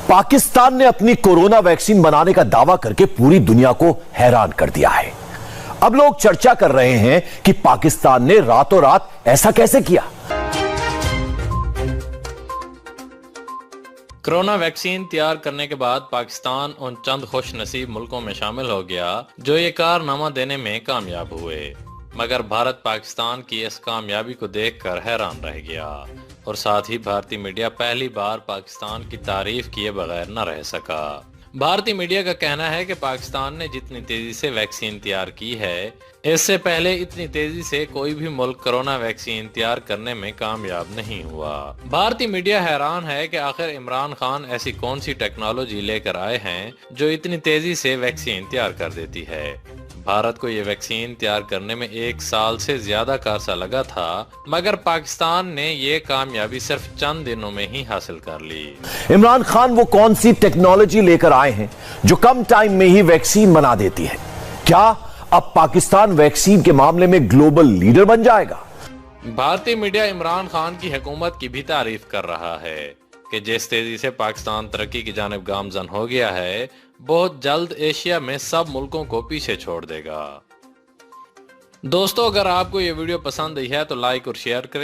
पाकिस्तान ने अपनी corona vaccine बनाने का दावा करके पूरी दुनिया को हैरान कर दिया है। अब लोग चर्चा कर रहे हैं कि पाकिस्तान ने रातों रात ऐसा कैसे किया। कोरोना वैक्सीन तैयार करने के बाद पाकिस्तान उन चंद खुश नसीब मुल्कों में शामिल हो गया जो ये कारनामा देने में कामयाब हुए, मगर भारत पाकिस्तान की इस कामयाबी को देखकर हैरान रह गया और साथ ही भारतीय मीडिया पहली बार पाकिस्तान की तारीफ किए बगैर न रह सका। भारतीय मीडिया का कहना है कि पाकिस्तान ने जितनी तेजी से वैक्सीन तैयार की है, इससे पहले इतनी तेजी से कोई भी मुल्क कोरोना वैक्सीन तैयार करने में कामयाब नहीं हुआ। भारतीय मीडिया हैरान है कि आखिर इमरान खान ऐसी कौन सी टेक्नोलॉजी लेकर आए हैं जो इतनी तेजी से वैक्सीन तैयार कर देती है। भारत को ये वैक्सीन तैयार करने में 1 साल से ज्यादा का अरसा लगा था, मगर पाकिस्तान ने ये कामयाबी सिर्फ चंद दिनों में ही हासिल कर ली। इमरान खान वो कौन सी टेक्नोलॉजी लेकर आए हैं जो कम टाइम में ही वैक्सीन बना देती है? क्या अब पाकिस्तान वैक्सीन के मामले में ग्लोबल लीडर बन जाएगा? भारतीय मीडिया इमरान खान की हुकूमत की भी तारीफ कर रहा है कि जिस तेजी से पाकिस्तान तरक्की की जानिब गामजन हो गया है, बहुत जल्द एशिया में सब मुल्कों को पीछे छोड़ देगा। दोस्तों, अगर आपको ये वीडियो पसंद आई है तो लाइक और शेयर करें।